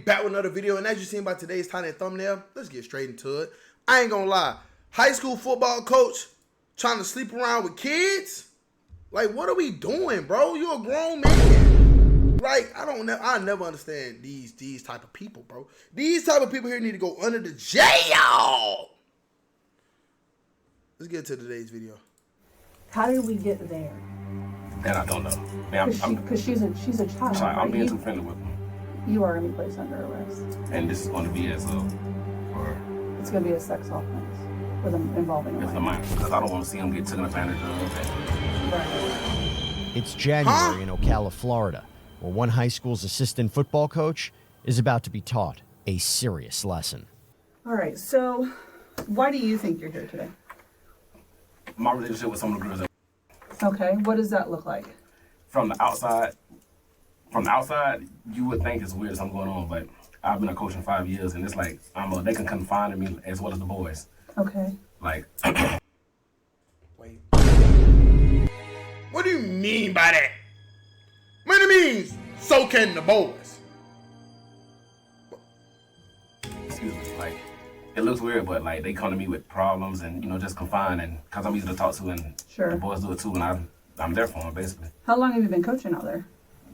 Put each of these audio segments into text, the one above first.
back with another video, and as you seen by today's title and thumbnail, let's get straight into it. I ain't gonna lie. High school football coach trying to sleep around with kids? Like, what are we doing, bro? You're a grown man. Like, I never understand these type of people, bro. These type of people here need to go under the jail. Let's get to today's video. How did we get there? That I don't know. Because she's a child. Sorry, I'm being too friendly with them. You are going to be placed under arrest. And this is going to be as a, or it's going to be a sex offense for them involving a minor. Because I don't want to see them get taken advantage of. Right. It's January in Ocala, Florida, where one high school's assistant football coach is about to be taught a serious lesson. All right, so why do you think you're here today? My relationship with some of the girls. Okay, what does that look like? From the outside, you would think it's weird something going on, but I've been a coach in 5 years, and it's like they can confide in me as well as the boys. Okay. Like, wait. What do you mean by that? What it means, so can the boys. Excuse me, like, it looks weird, but like they come to me with problems and just confine, and because I'm easy to talk to, and sure. The boys do it too, and I'm there for them basically. How long have you been coaching out there?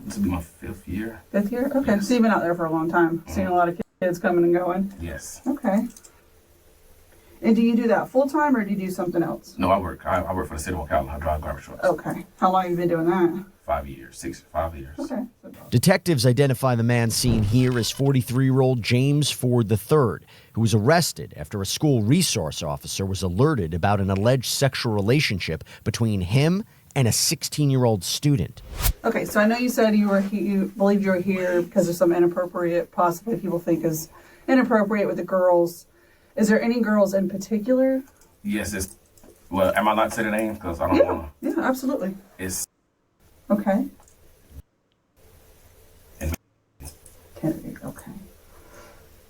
This will be my 5th year. 5th year? Okay, yes. So you've been out there for a long time. Mm-hmm. Seen a lot of kids coming and going. Yes. Okay. And do you do that full time or do you do something else? No, I work for the city of Ocala. I drive garbage trucks. Okay. How long have you been doing that? 5 years. 5 years. Okay. Detectives identify the man seen here as 43-year-old James Ford III, who was arrested after a school resource officer was alerted about an alleged sexual relationship between him and a 16-year-old student. Okay, so I know you said you believed you were here because of some inappropriate, possibly people think is inappropriate with the girls. Is there any girls in particular? Yes, well, am I allowed to say the name? Because I don't want to. Yeah, absolutely. It's... Okay. Kennedy, okay.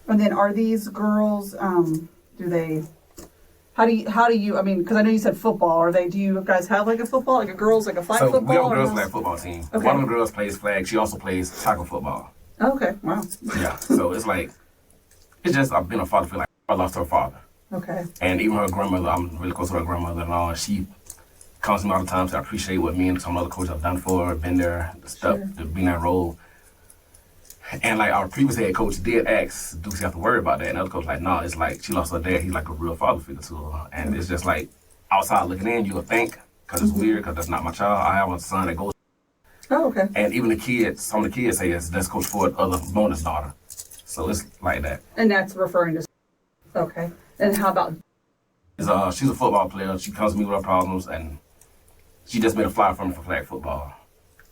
And then are these girls, how do you, I mean, because I know you said football, do you guys have like a football, like a girls, like a flag football? We have a girls flag football team. Okay. One of the girls plays flag, she also plays tackle football. Oh, okay, wow. Yeah, so it's like, I've been a father for I lost her father. Okay. And even her grandmother, I'm really close to her grandmother-in-law, and she comes to me all the time to appreciate what me and some other coaches have done for her, been there, stuff, to be in that role. And like our previous head coach did ask, do she have to worry about that? And the other coach was like, no, it's like she lost her dad. He's like a real father figure to her. And it's just like outside looking in, you would think, because it's weird, because that's not my child. I have a son that goes. Oh, okay. And even the kids, some of the kids say that's Coach Ford's other bonus daughter. So it's like that. And that's referring to. Okay. And how about? She's a football player. She comes to me with her problems, and she just made a flyer for me for flag football.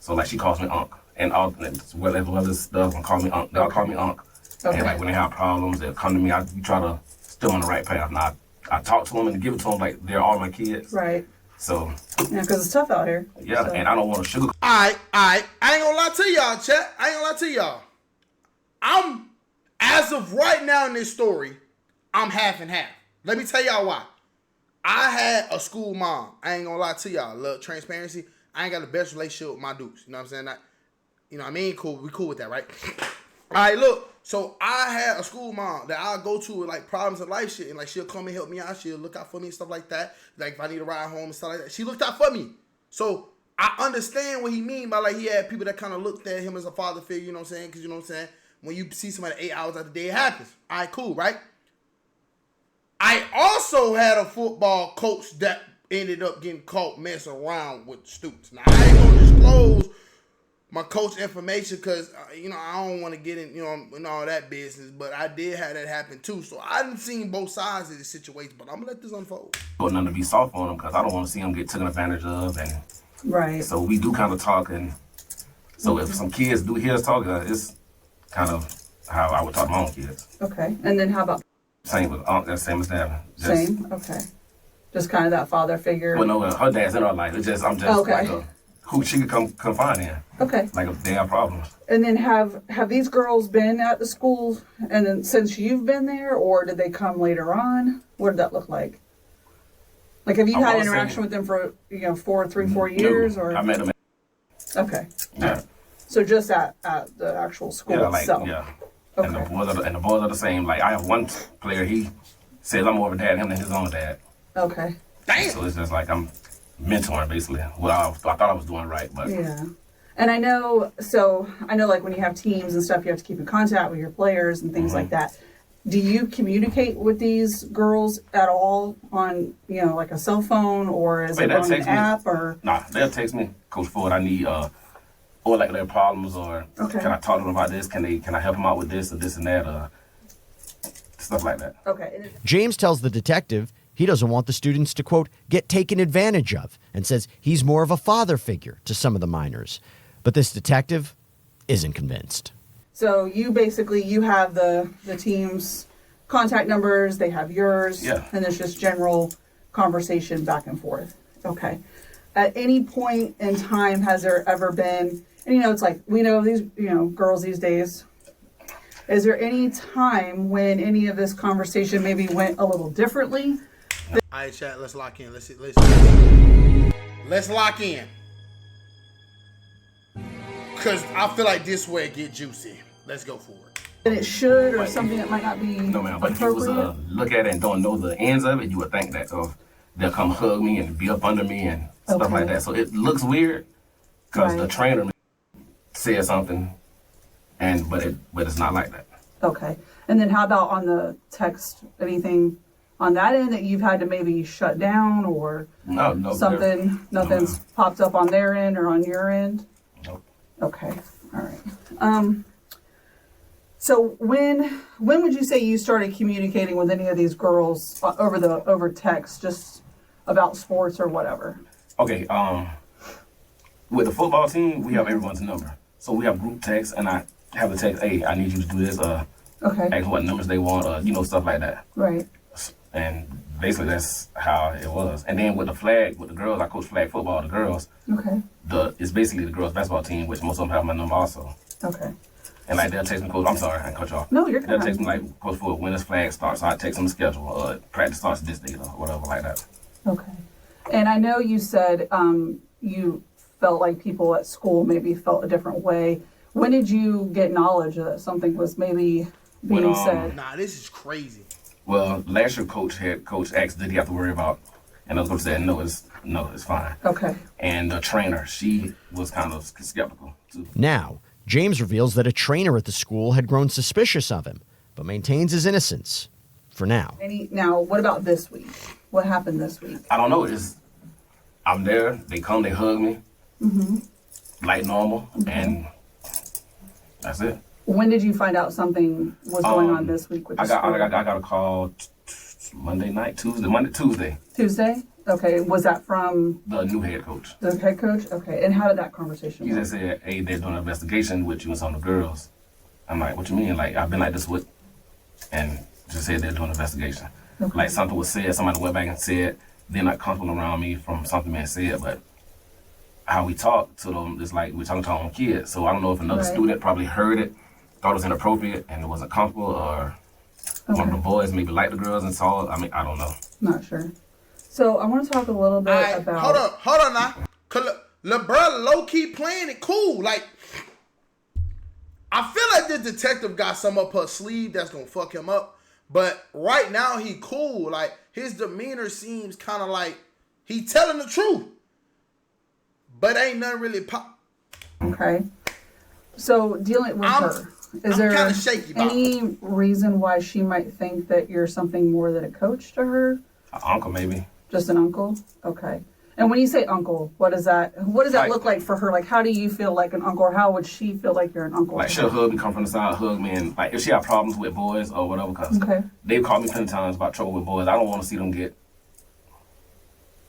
So like she calls me Unc. And all whether stuff and call me Unc, they'll call me Unc. Okay. And like when they have problems, they'll come to me. We try to stay on the right path. Now I talk to them and give it to them like they're all my kids. Right. So. Yeah, because it's tough out here. Yeah, so. And I don't want to sugarcoat. All right. I ain't gonna lie to y'all, chat. I ain't gonna lie to y'all. As of right now in this story, I'm half and half. Let me tell y'all why. I had a school mom. I ain't gonna lie to y'all. Love transparency. I ain't got the best relationship with my dudes. You know what I'm saying? You know what I mean? Cool. We cool with that, right? All right, look. So I had a school mom that I'll go to with like problems in life shit. And like she'll come and help me out. She'll look out for me and stuff like that. Like if I need a ride home and stuff like that. She looked out for me. So I understand what he mean by like he had people that kind of looked at him as a father figure. You know what I'm saying? Because you know what I'm saying? When you see somebody 8 hours out the day, it happens. All right, cool, right? I also had a football coach that ended up getting caught messing around with students. Now, I ain't going to disclose my coach information because, I don't want to get in all that business, but I did have that happen too. So I done seen both sides of the situation, but I'm going to let this unfold. But none to be soft on them because I don't want to see them get taken advantage of. And right. So we do kind of talk. And so if some kids do hear us talk, it's kind of how I would talk to my own kids. Okay. And then how about? Same with Aunt, that's same as that. Same? Okay. Just kind of that father figure. Well, no, her dad's in her life. I'm just okay. Like who she could confide in. Okay. Like if they have problems. And then have these girls been at the school and then since you've been there, or did they come later on? What did that look like? Like have you had interaction with them for 4 years? No, or I met them. Okay. Yeah. So just at the actual school itself. Yeah. And the boys are the same. Like I have one player, he says I'm more of a dad to him than his own dad. Okay. Damn. So it's just like I'm mentoring basically. What I thought I was doing right, but Yeah. And I know like when you have teams and stuff, you have to keep in contact with your players and things like that. Do you communicate with these girls at all on, like a cell phone, or is it on an app or? Nah, they'll text me, Coach Ford, I need, or like their problems, or can I talk to them about this? Can I help them out with this or this and that, stuff like that. Okay. James tells the detective he doesn't want the students to, quote, get taken advantage of, and says he's more of a father figure to some of the minors. But this detective isn't convinced. So you have the team's contact numbers, they have yours, and there's just general conversation back and forth. Okay. At any point in time, has there ever been, and it's like, we know these, girls these days, is there any time when any of this conversation maybe went a little differently? All right, chat, let's lock in. Let's lock in. Because I feel like this way it get juicy. Let's go for it. And it should, or something that might not be no, man, but if you was look at it and don't know the ends of it, you would think that. So they'll come hug me and be up under me and stuff like that. So it looks weird because the trainer said something, but it's not like that. Okay. And then how about on the text, anything on that end that you've had to maybe shut down, or no something, nothing's popped up on their end or on your end? Nope. Okay. All right. So when would you say you started communicating with any of these girls over text, just about sports or whatever? Okay. With the football team, we have everyone's number. So we have group text, and I have the text, hey, I need you to do this, ask what numbers they want, stuff like that. Right. And basically that's how it was. And then with the girls, I coach flag football, the girls. Okay. It's basically the girls basketball team, which most of them have my number also. Okay. And like they'll text me, Coach, I'm sorry, I cut you off. No, you're good. They'll text me like, Coach, for when this flag starts, so I text them the schedule, practice starts this date or whatever like that. Okay. And I know you said you felt like people at school maybe felt a different way. When did you get knowledge that something was maybe being said? Nah, this is crazy. Well, last year coach asked, did he have to worry about, and I was going to say, no, it's fine. Okay. And the trainer, she was kind of skeptical too. Now, James reveals that a trainer at the school had grown suspicious of him, but maintains his innocence for now. Now, what about this week? What happened this week? I don't know. I'm there. They come. They hug me, like normal, and that's it. When did you find out something was going on this week with the school? I got a call Tuesday. Tuesday? Okay. Was that from the new head coach? The head coach? Okay. And how did that conversation He go? just said, hey, they're doing an investigation with you and some of the girls. I'm like, what you mean? Like, I've been like this with, and just said they're doing an investigation. Okay. Like something was said, somebody went back and said they're not comfortable around me from something being said, but how we talk to them is like we're talking to our own kids. So I don't know if another student probably heard it, thought it was inappropriate and it wasn't comfortable, or one of the boys maybe liked the girls and saw it. I mean, I don't know. Not sure. So I want to talk a little bit about. Hold on now. Cause LeBron low key playing it cool. Like, I feel like this detective got some up her sleeve that's gonna fuck him up. But right now he cool. Like, his demeanor seems kind of like he telling the truth. But ain't nothing really pop. Okay. So dealing with her, is there any reason why she might think that you're something more than a coach to her? An uncle, maybe. Just an uncle? Okay. And when you say uncle, what does that look like for her? Like, how do you feel like an uncle, or how would she feel like you're an uncle? Like, she'll hug me, come from the side, hug me, and like if she have problems with boys or whatever, because they've called me plenty of times about trouble with boys. I don't want to see them get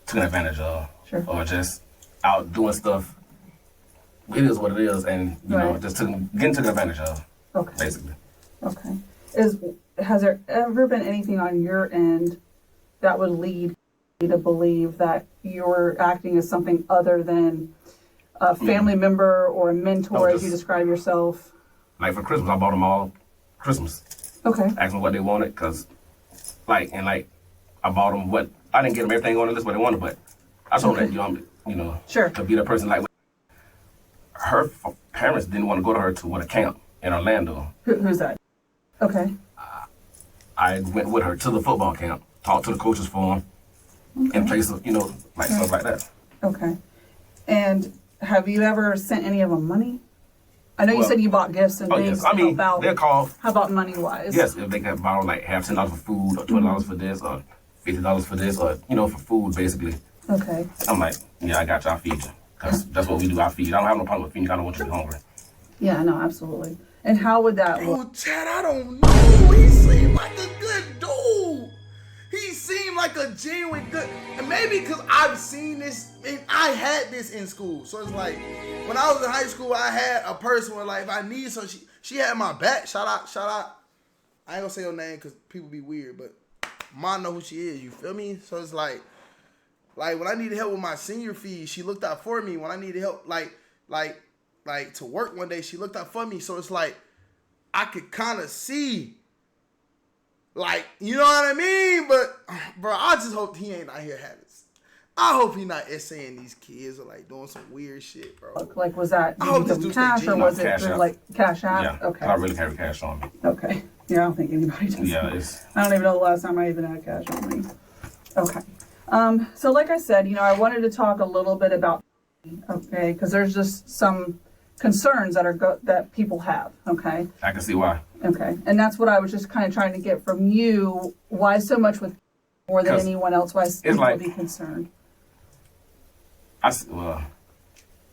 taken advantage of, or just out doing stuff. It is what it is, and you know, just getting taken advantage of. Okay. Basically. Okay. Has there ever been anything on your end that would lead you to believe that you're acting as something other than a family member or a mentor, as you describe yourself? Like for Christmas, I bought them all Christmas. Okay. Asked them what they wanted, cause I bought them what I didn't get them everything on the list what they wanted, but I told that to be the person like. Her parents didn't want to go to her to a camp in Orlando. Who's that? Okay. I went with her to the football camp, talked to the coaches for him, and played some, like stuff like that. Okay. And have you ever sent any of them money? I know you Well, said you bought gifts and things yes. I to mean, help out. they'll call. How about money-wise? Yes, if they can borrow like have $10 for food or $20 for this or $50 for this or for food basically. Okay. I'm like, yeah, I got you. I'll feed you. Cause that's what we do. I feed you. I don't have no problem with feeding you. I don't want you to be hungry. Yeah, no, absolutely. And how would that look? Oh, Chad, I don't know. He seemed like a good dude. He seemed like a genuine good. And maybe because I've seen this, and I had this in school. So it's like, when I was in high school, I had a person where, like, if I need something, she had my back. Shout out. I ain't gonna say her name because people be weird, but mom know who she is. You feel me? So it's like when I needed help with my senior fees, she looked out for me. When I needed help, like to work one day, she looked out for me. So it's like I could kind of see, like, you know what I mean? But bro, I just hope he ain't out here having. I hope he not essaying these kids or like doing some weird shit, bro. Like, was that I hope this through dude cash stay or was it Cash through App. like Cash App? Yeah. Okay. I really carry cash on me. Okay. Yeah, I don't think anybody does. Yeah, that. I don't even know the last time I even had cash on me. Okay. So like I said, I wanted to talk a little bit about, okay, because there's just some concerns that people have, okay? I can see why. Okay. And that's what I was just kind of trying to get from you. Why so much with more than anyone else? Why people like, be concerned?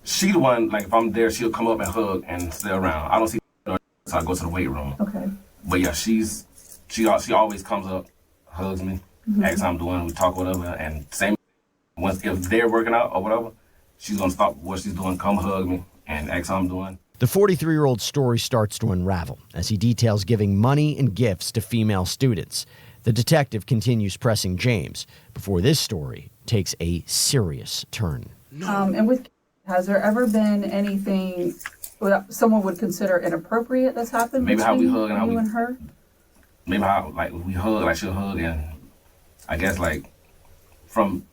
She the one, like, if I'm there, she'll come up and hug and stay around. I don't see her, so I go to the weight room. Okay. But yeah, she always comes up, hugs me, asks how I'm doing, we talk whatever, and same once if they're working out or whatever, she's gonna stop what she's doing, come hug me, and ask how I'm doing. The 43-year-old story starts to unravel as he details giving money and gifts to female students. The detective continues pressing James before this story takes a serious turn. And has there ever been anything that someone would consider inappropriate that's happened Maybe how we between hug and how you we- and her? Maybe how, like, we hug, like, she'll hug, and I guess, like, from...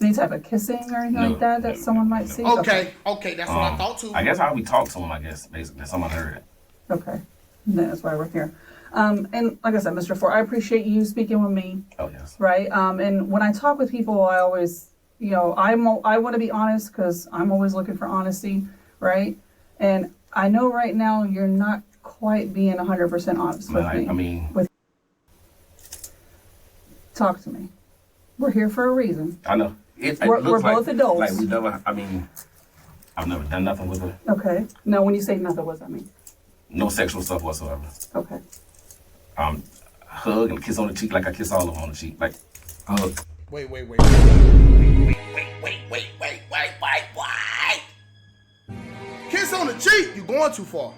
Any type of kissing or anything like that someone might see? Okay, that's what I thought too. I guess how we talk to him, I guess, basically, someone heard it. Okay. That's why we're here. And like I said, Mr. Ford, I appreciate you speaking with me. Oh, yes. Right? And when I talk with people, I always, I want to be honest because I'm always looking for honesty, right? And I know right now you're not quite being 100% honest with me. Talk to me. We're here for a reason. I know. We're both adults. Like, we never, I've never done nothing with her. Okay. Now, when you say nothing, what does that mean? No sexual stuff whatsoever. Okay. Hug and kiss on the cheek like I kiss all of them on the cheek. Like, hug. Wait. Kiss on the cheek, you going too far.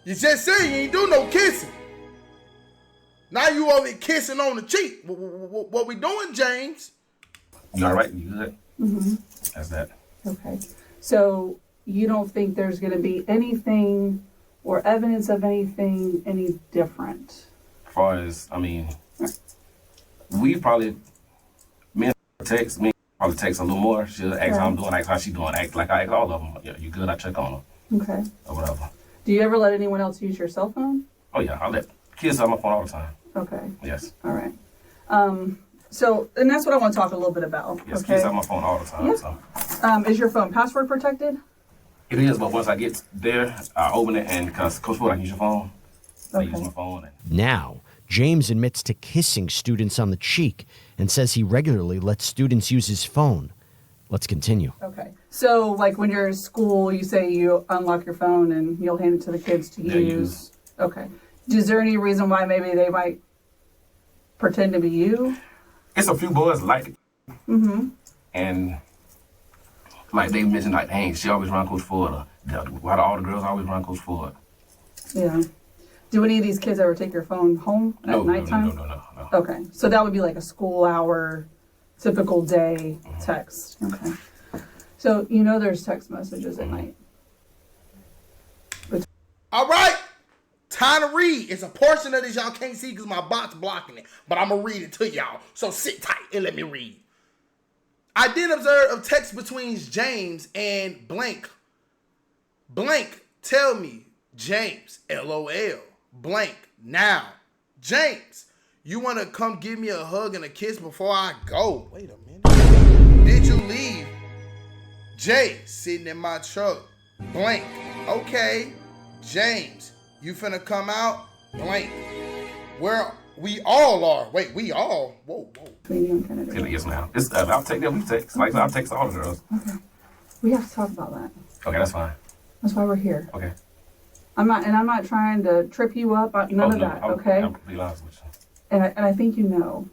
You just said you ain't do no kissing. Now you over here kissing on the cheek. What we doing, James? You all right? You good? Mm-hmm. That's that. Okay. So you don't think there's going to be anything or evidence of anything any different? As far as, we probably, me probably text a little more. She'll ask how I'm doing, ask how she doing, act like I ask all of them. Yeah, you good? I check on them. Okay. Or whatever. Do you ever let anyone else use your cell phone? Oh yeah, I let kids have my phone all the time. Okay. Yes. All right. So, and that's what I want to talk a little bit about. Yes, okay? kids have my phone all the time. Yeah. So. Is your phone password protected? It is, but once I get there, I open it, and because Coach Ford, I can use your phone. I use my phone. Now, James admits to kissing students on the cheek and says he regularly lets students use his phone. Let's continue. Okay. So, like when you're in school, you say you unlock your phone and you'll hand it to the kids to use. Okay. Is there any reason why maybe they might pretend to be you? It's a few boys like it. Mm-hmm. And like they mentioned, like, dang, she always run Coach Ford. Why do all the girls always run Coach Ford? Yeah. Do any of these kids ever take your phone home at nighttime? No. Okay. So that would be like a school hour, typical day text. Okay. So there's text messages at night. All right. Time to read. It's a portion of this y'all can't see because my bot's blocking it. But I'm going to read it to y'all. So sit tight and let me read. I did observe a text between James and blank. Blank, tell me, James, LOL, blank, now. James, you want to come give me a hug and a kiss before I go? Wait a minute. Did you leave? Jay, sitting in my truck, blank. Okay. James, you finna come out? Blank. Where we all are. Wait, we all? Whoa. Yes, ma'am. I'll take them. We text. Like I'll text all the girls. Okay. We have to talk about that. Okay, that's fine. That's why we're here. Okay. I'm not trying to trip you up. None of that. Okay. I'm completely honest with you. And I think you know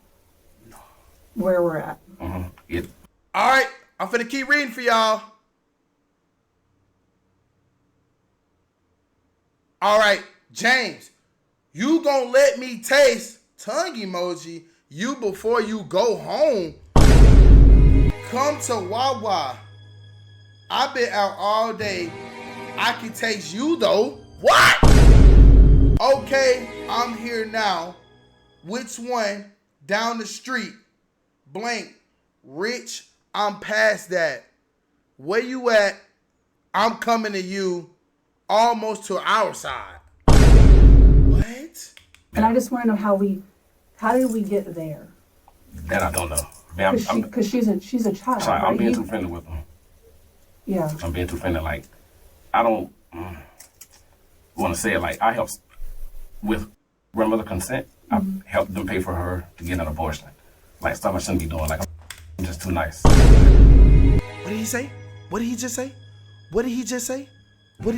where we're at. Mm-hmm. Yeah. All right, I'm finna keep reading for y'all. All right, James, you gonna let me taste tongue emoji you before you go home? Come to Wawa. I've been out all day. I can taste you though. What? Okay, I'm here now. Which one? Down the street. Blank. Rich, I'm past that. Where you at? I'm coming to you. Almost to our side. What? And I just want to know how did we get there? That I don't know. Man, Because she's a child. sorry, Right? I'm being too friendly with them. Yeah. I'm being too friendly. Like, I don't want to say it. Like, I help with grandmother consent. I helped them pay for her to get an abortion. Like, stuff I shouldn't be doing. Like, I'm just too nice. What did he say? What did he just say? What did he just say? What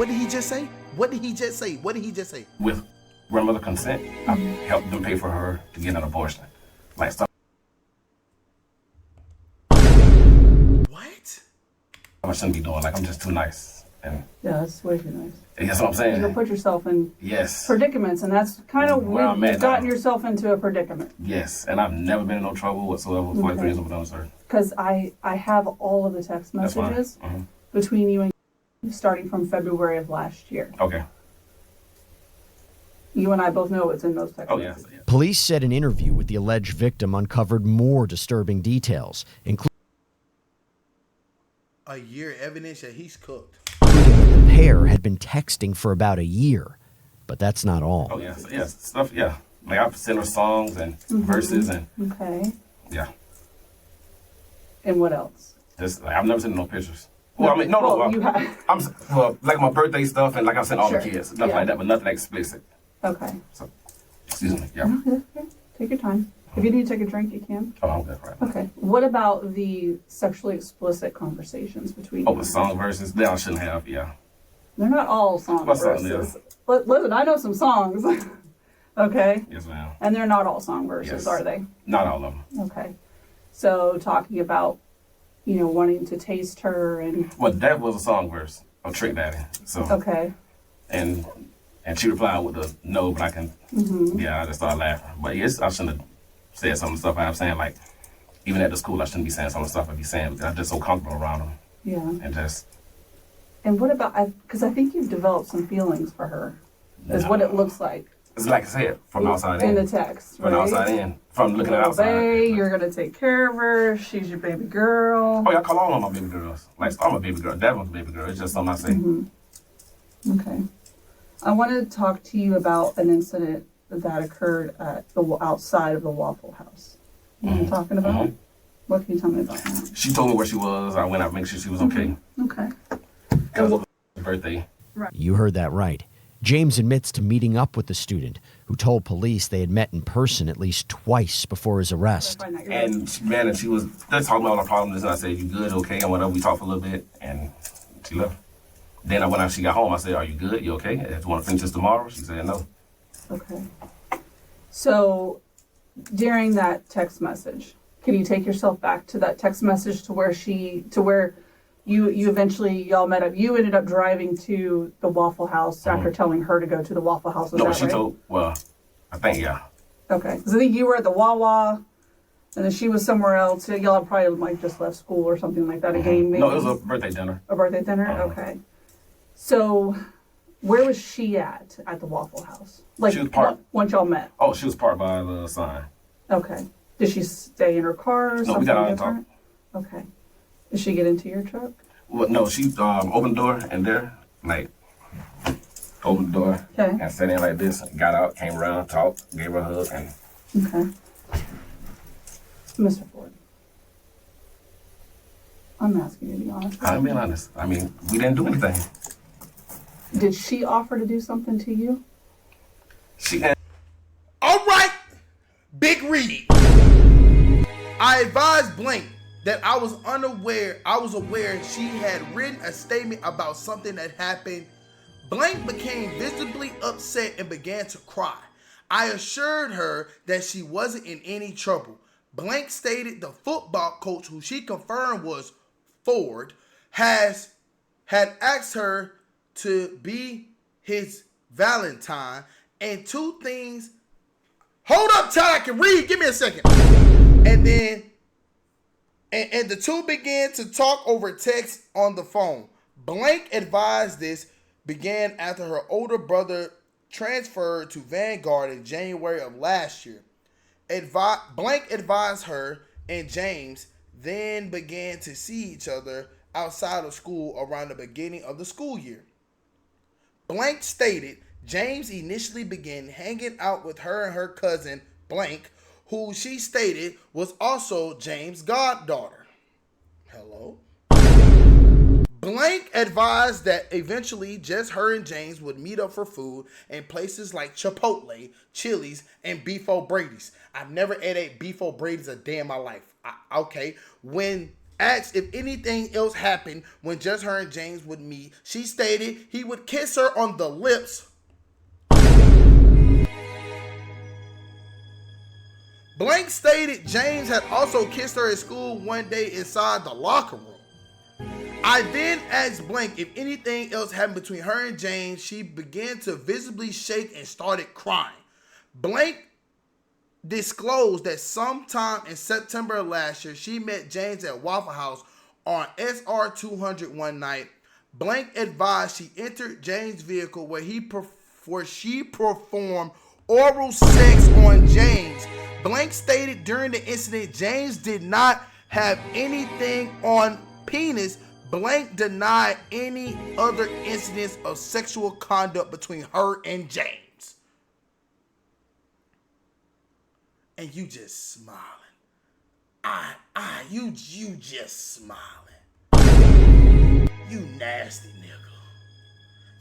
did he just say? What did he just say? What did he just say? With grandmother consent, I helped them pay for her to get an abortion. Like, stuff What? I shouldn't be doing. Like, I'm just too nice. And Yeah, that's way too nice. that's what I'm saying. You're gonna put yourself in Yes. predicaments, and that's kind of Where I'm at you've gotten now. yourself into a predicament. Yes. And I've never been in no trouble whatsoever with 43 years of sir. Because I have all of the text That's fine. messages between you and starting from February of last year. Okay. You and I both know what's in those text Oh, yeah. messages. Police said an interview with the alleged victim uncovered more disturbing details, including A year evidence that he's cooked. that the pair had been texting for about a year. But that's not all. Oh, yeah. Yeah. Stuff, yeah. Like, I've sent her songs and verses and, Okay. yeah. And what else? Just, like, I've never sent no pictures. Well, I mean, no. Well, you have. Well, like my birthday stuff and like I sent all Sure. the kids. Nothing Yeah. like that, but nothing explicit. Okay. So, excuse me. Yeah. Okay. Take your time. If you need to take a drink, you can. Oh, I'm good right now. Okay. What about the sexually explicit conversations between Oh, you? the song verses? That I shouldn't have, yeah. They're not all song What's up, verses. Listen, I know some songs. Okay. Yes, ma'am. And they're not all song verses, Yes. are they? Not all of them. Okay. So talking about, wanting to taste her and Well, that was a song verse of Trick Daddy. So, okay. and she replied with a no, but I can, yeah, I just started laughing. But yes, I shouldn't have said some of the stuff I'm saying. Like, even at the school, I shouldn't be saying some of the stuff I be saying because I'm just so comfortable around them. Yeah. And just, And what about, because I think you've developed some feelings for her, is what it looks like it's like I said, from outside in in. the text, From right? outside in. From looking at You'll outside. obey, you're going to take care of her, she's your baby girl. Oh, yeah, I call all of my baby girls. Like, I'm a baby girl. Devon's a baby girl. It's just something I say. Okay. I want to talk to you about an incident that occurred at outside of the Waffle House. You know what I'm talking about? What can you tell me about that? She told me where she was. I went out to make sure she was okay. Okay. Because of her birthday. You heard that right. James admits to meeting up with the student, who told police they had met in person at least twice before his arrest. And she was just talking about all the problems. And I said, "You good? Okay?" And whatever. We talked for a little bit, and she left. Then when she got home, I said, "Are you good? You okay? If you want to finish this tomorrow?" She said, "No." Okay. So during that text message, can you take yourself back to that text message to where you eventually y'all met up? You ended up driving to the Waffle House after telling her to go to the Waffle House. No, but she told. Well, I think yeah. Okay, because I think you were at the Wawa, and then she was somewhere else. So y'all probably just left school or something like that. A game, maybe. No, it was a birthday dinner. A birthday dinner. Okay. So, where was she at the Waffle House? Like, She was parked. Once y'all met. Oh, she was parked by the sign. Okay. Did she stay in her car or No, something we got out and different? Okay. Did she get into your truck? Well, no, she opened the door and there, like, Opened the door. Okay. And sat in like this. Got out, came around, talked, gave her a hug, and Okay. Mr. Ford, I'm asking you to be honest. I'm being honest. I mean, we didn't do anything. Did she offer to do something to you? She All right, Big Reed. I advised Blank that I was aware she had written a statement about something that happened. Blank became visibly upset and began to cry. I assured her that she wasn't in any trouble. Blank stated the football coach, who she confirmed was Ford, had asked her to be his Valentine, and two things. Hold up till I can read. Give me a second. And then, and the two began to talk over text on the phone. Blank advised this began after her older brother transferred to Vanguard in January of last year. Blank advised her and James then began to see each other outside of school around the beginning of the school year. Blank stated James initially began hanging out with her and her cousin Blank, who she stated was also James' goddaughter. Hello? Blank advised that eventually just her and James would meet up for food in places like Chipotle, Chili's, and Beef O'Brady's. I've never ate Beef O'Brady's a day in my life. Okay. When asked if anything else happened when just her and James would meet, she stated he would kiss her on the lips. Blank stated James had also kissed her at school one day inside the locker room. I then asked Blank if anything else happened between her and James. She began to visibly shake and started crying. Blank disclosed that sometime in September of last year, she met James at Waffle House on SR 200 one night. Blank advised she entered James' vehicle where she performed oral sex on James. Blank stated during the incident, James did not have anything on penis. Blank denied any other incidents of sexual conduct between her and James. And you just smiling. You just smiling. You nasty nigga.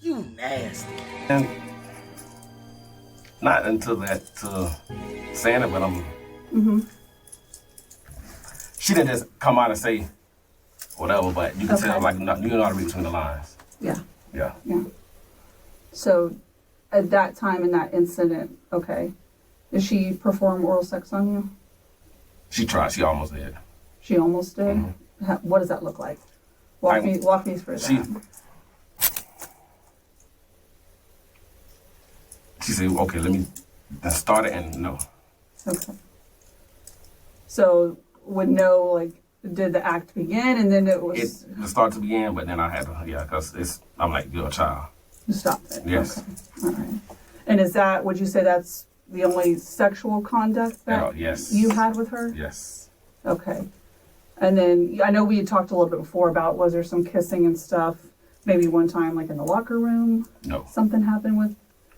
You nasty. and not until that saying it, but she didn't just come out and say whatever, but you can tell, like, you know how to read between the lines. Yeah. Yeah. Yeah. So, at that time in that incident, okay, did she perform oral sex on you? She tried. She almost did. She almost did? What does that look like? Walk me through that. She said, okay, let me start it, and no. Okay. So, would no, like, did the act begin and then it was... It started to begin, but then I had to, because I'm like, you're a child. You stopped it? Yes. Okay. All right. And is that, would you say that's the only sexual conduct that yes. you had with her? Yes. Okay. And then, I know we had talked a little bit before about, was there some kissing and stuff, maybe one time, like in the locker room? No. Something happened with...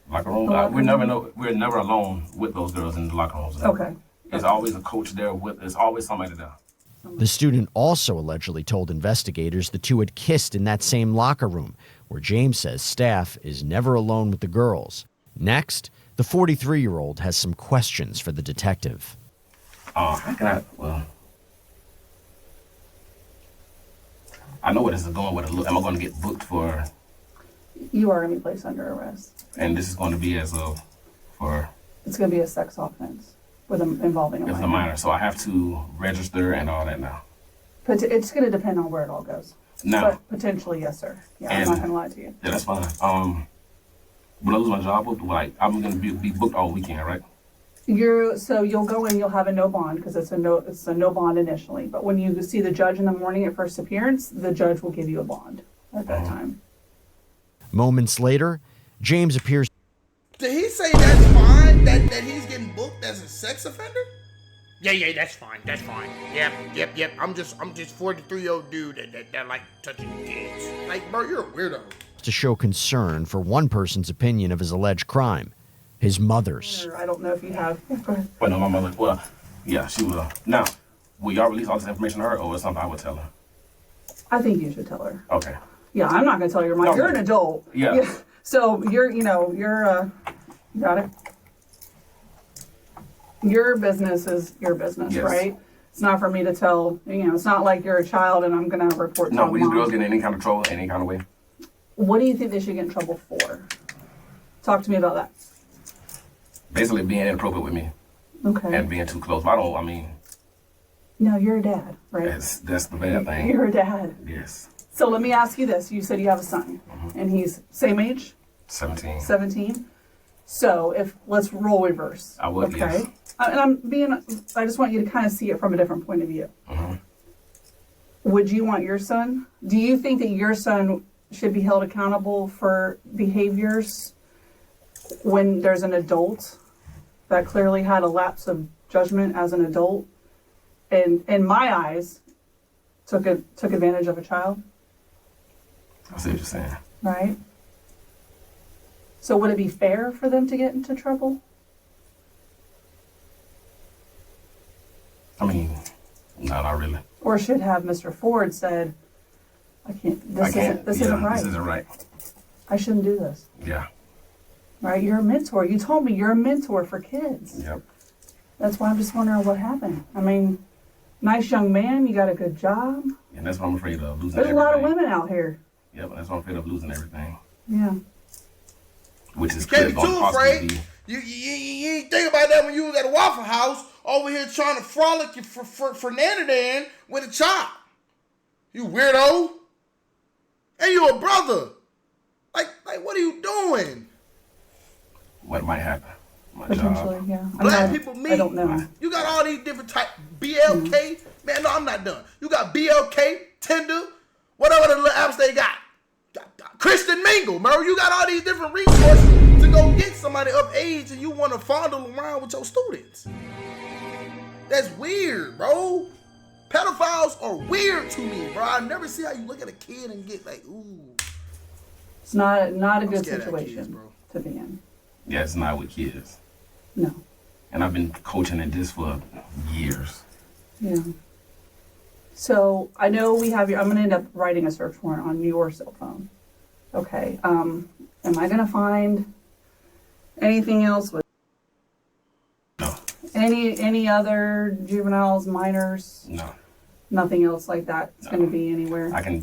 Locker room? We're never alone with those girls in the locker rooms. Okay. There's always a coach there there's always somebody there. The student also allegedly told investigators the two had kissed in that same locker room, where James says staff is never alone with the girls. Next, the 43-year-old has some questions for the detective. How can I know where this is going. Am I going to get booked for? You are going to be placed under arrest. And this is going to be as of for? It's going to be a sex offense involving a minor. It's a minor, so I have to register and all that now. But it's going to depend on where it all goes. Now, but potentially, yes, sir. Yeah, I'm not going to lie to you. Yeah, that's fine. When I lose my job, like, I'm going to be booked all weekend, right? So you'll go in, you'll have a no bond because it's a no bond initially. But when you see the judge in the morning at first appearance, the judge will give you a bond at that time. Moments later, James appears. Did he say that's fine? That he's getting booked as a sex offender? Yeah, that's fine. That's fine. Yep. I'm just 43-year-old dude that like touching kids. Like, bro, you're a weirdo. to show concern for one person's opinion of his alleged crime, his mother's. I don't know if you have. Go ahead. Well, no, my mother, well, yeah, she will. Now, will y'all release all this information to her, or is something I would tell her? I think you should tell her. Okay. Yeah, I'm not going to tell your mom. No. You're an adult. Yeah. So you're you got it. Your business is your business, Yes. right? It's not for me to tell, it's not like you're a child and I'm going to report to No, a these mom. girls get in any kind of trouble, any kind of way. What do you think they should get in trouble for? Talk to me about that. Basically being inappropriate with me Okay. and being too close. But No, you're a dad, right? that's the bad thing. You're a dad. Yes. So let me ask you this. You said you have a son, and he's same age? 17. 17? So let's role reverse. I would, okay? yes. I just want you to kind of see it from a different point of view. Would you want your son? Do you think that your son should be held accountable for behaviors when there's an adult that clearly had a lapse of judgment as an adult and in my eyes took advantage of a child? I see what you're saying. Right? So would it be fair for them to get into trouble? I mean, no, not really. Or should have Mr. Ford said, this isn't right. This isn't right. I shouldn't do this. Yeah. Right? You're a mentor. You told me you're a mentor for kids. Yep. That's why I'm just wondering what happened. I mean, nice young man, you got a good job. And that's what I'm afraid of, losing There's everything. a lot of women out here. Yep, that's what I'm afraid of, losing everything. Yeah. Which is Can't be gonna too possibly afraid. be- You ain't think about that when you was at a Waffle House over here trying to frolic for Fernandan with a chop. You weirdo. And you a brother. Like what are you doing? What might happen? My Potentially, job. yeah. Black people meet. I don't know. You got all these different type BLK. Man, no, I'm not done. You got BLK, Tinder, whatever the little apps they got. Christian Mingle, bro. You got all these different resources to go get somebody of age and you want to fondle around with your students. That's weird, bro. Pedophiles are weird to me, bro. I never see how you look at a kid and get like, ooh. It's not a good scared of situation kids, bro. to be in. Yeah, it's not with kids. No. And I've been coaching in this for years. Yeah. So I know we have I'm going to end up writing a search warrant on your cell phone. Okay. Am I going to find anything else with No. any other juveniles, minors? No. Nothing else like that. It's going to be anywhere. I can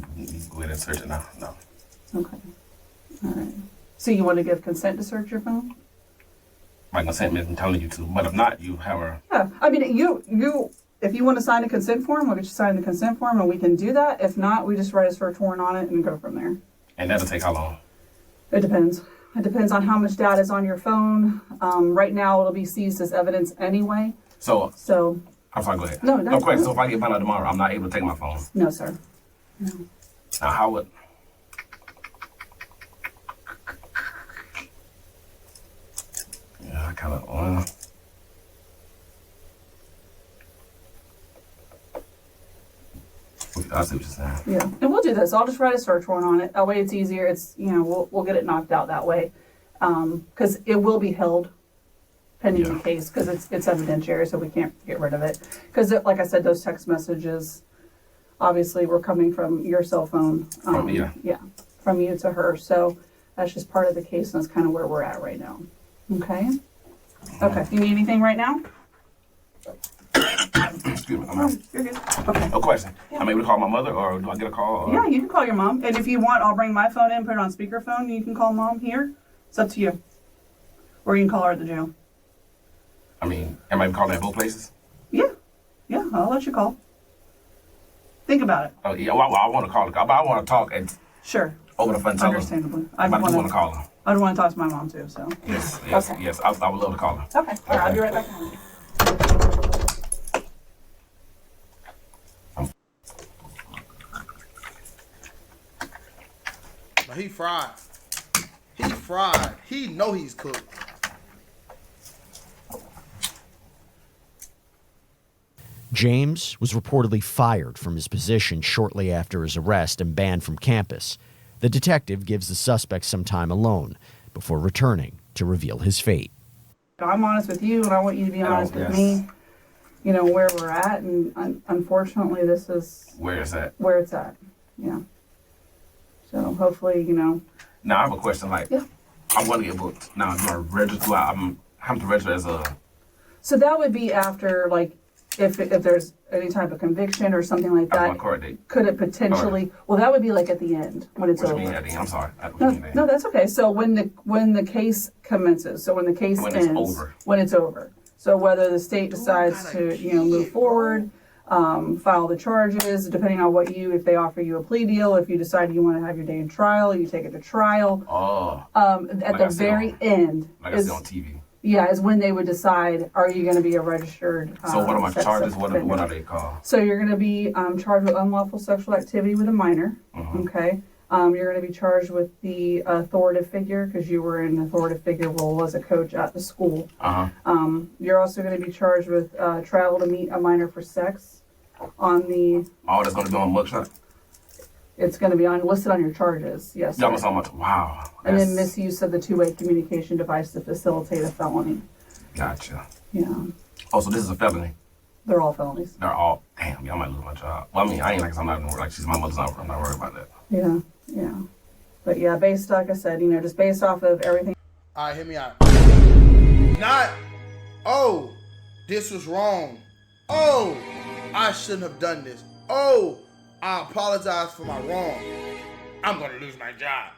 go ahead and search it now. No. Okay. All right. So you want to give consent to search your phone? My consent means I'm telling you to. But if not, you have a... Yeah. I mean, if you want to sign a consent form, we'll get you signed the consent form and we can do that. If not, we just write a search warrant on it and go from there. And that'll take how long? It depends. It depends on how much data is on your phone. Right now, it'll be seized as evidence anyway. So, So, I'm sorry, go ahead. No, question. no. So if I get found out tomorrow, I'm not able to take my phone. no, sir. No. Now, how would... Yeah, I kind of... I see what you're saying. Yeah, and we'll do this. I'll just write a search warrant on it. That way, it's easier. It's we'll get it knocked out that way, because it will be held pending the case because it's evidentiary, so we can't get rid of it. Because like I said, those text messages obviously were coming from your cell phone. Yeah, from you to her. So that's just part of the case, and that's kind of where we're at right now. Okay. Okay. You need anything right now? Excuse me. I'm out. You're good. Okay. No question. I'm able to call my mother, or do I get a call? Or... Yeah, you can call your mom. And if you want, I'll bring my phone in, put it on speakerphone, and you can call mom here. It's up to you. Or you can call her at the jail. I mean, am I able to call her at both places? Yeah. Yeah, I'll let you call. Think about it. Oh, yeah. Well, I want to call her, but I want to talk and Sure. over the phone. Tell her. Understandably. I do want to call her. I'd want to talk to my mom, too, so. Yes. Okay. Yes. I would love to call her. Okay. All right, I'll be right back. Now, he fried. He fried. He know he's cooked. James was reportedly fired from his position shortly after his arrest and banned from campus. The detective gives the suspect some time alone before returning to reveal his fate. I'm honest with you, and I want you to be honest with me. You know, where we're at, and unfortunately, this is where it's at. Where it's at, yeah. So hopefully, you know. Now I have a question. Like, yeah. I want to get booked. Now do I register? I'm having to register as a. So that would be after, like, if there's any type of conviction or something like that. My court date. Could it potentially? Right. Well, that would be like at the end when it's over. What do you mean at the end? I'm sorry. No, that's okay. So when the case commences, so when the case ends, when it's over. So whether the state decides to, you know, move forward, file the charges, depending on if they offer you a plea deal, if you decide you want to have your day in trial, you take it to trial. Oh. At the very end. Like I see on TV. Yeah, is when they would decide, are you going to be a registered So what are my charges? What are they called? So you're going to be charged with unlawful sexual activity with a minor, okay? You're going to be charged with the authoritative figure because you were in an authoritative figure role as a coach at the school. You're also going to be charged with travel to meet a minor for sex on the... Oh, that's going to be on mugshot? It's going to be listed on your charges, yes. That was so much. Wow. And then misuse of the two-way communication device to facilitate a felony. Gotcha. Yeah. Oh, so this is a felony? They're all felonies. They're all... Damn, I might lose my job. Well, I mean, I ain't I'm not like she's my mother's not. I'm not worried about that. Yeah, yeah. But yeah, like I said, you know, just based off of everything. All right, hear me out. Not, oh, this was wrong. Oh, I shouldn't have done this. Oh, I apologize for my wrong. I'm going to lose my job.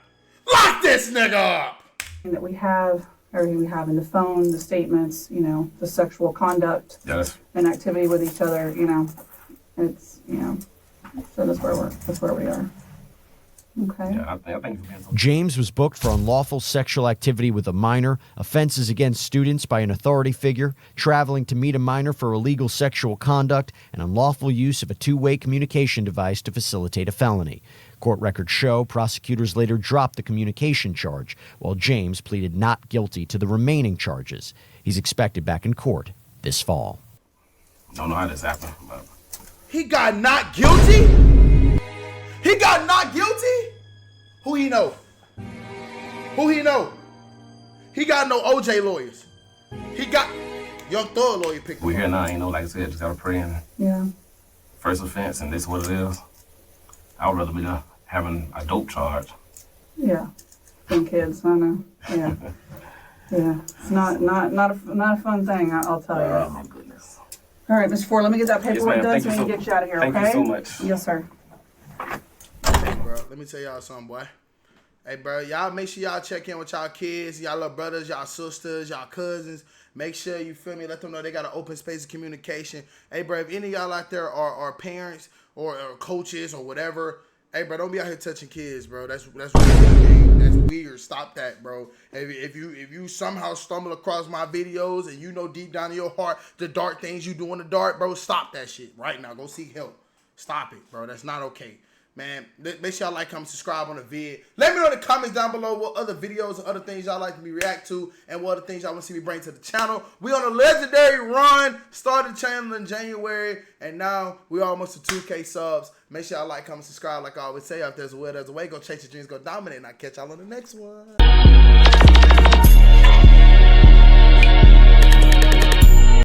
Lock this nigga up! That we have, everything we have in the phone, the statements, you know, the sexual conduct and activity with each other, you know, it's, you know, so that's where we are. Okay. Yeah, I think James was booked for unlawful sexual activity with a minor, offenses against students by an authority figure, traveling to meet a minor for illegal sexual conduct, and unlawful use of a two-way communication device to facilitate a felony. Court records show prosecutors later dropped the communication charge, while James pleaded not guilty to the remaining charges. He's expected back in court this fall. Don't know how this happened, but... He got not guilty? He got not guilty? Who he know? Who he know? He got no OJ lawyers. He got Young Thug lawyer picked. We here now, you know, like I said, just gotta pray and first offense, and this is what it is. I would rather be having a dope charge. Yeah, than kids. I know. Yeah, yeah. It's not a fun thing. I'll tell you. Oh my goodness. All right, Mr. Ford, let me get that paperwork done so we can so get you out of here. Thank okay? you so much. Yes, sir. Bro, let me tell y'all something, boy. Hey, bro, y'all make sure y'all check in with y'all kids, y'all little brothers, y'all sisters, y'all cousins. Make sure, you feel me, let them know they got an open space of communication. Hey, bro, if any of y'all out there are parents or coaches or whatever, hey, bro, don't be out here touching kids, bro. That's weird. That's weird. Stop that, bro. If you somehow stumble across my videos and you know deep down in your heart the dark things you do in the dark, bro, stop that shit right now. Go seek help. Stop it, bro. That's not okay. Man, make sure y'all like, comment, subscribe on the vid. Let me know in the comments down below what other videos and other things y'all like me react to and what other things y'all want to see me bring to the channel. We on a legendary run. Started the channel in January, and now we almost to 2K subs. Make sure y'all like, comment, subscribe. Like I always say, if there's a will, there's a way. Go chase your dreams, go dominate, and I'll catch y'all on the next one.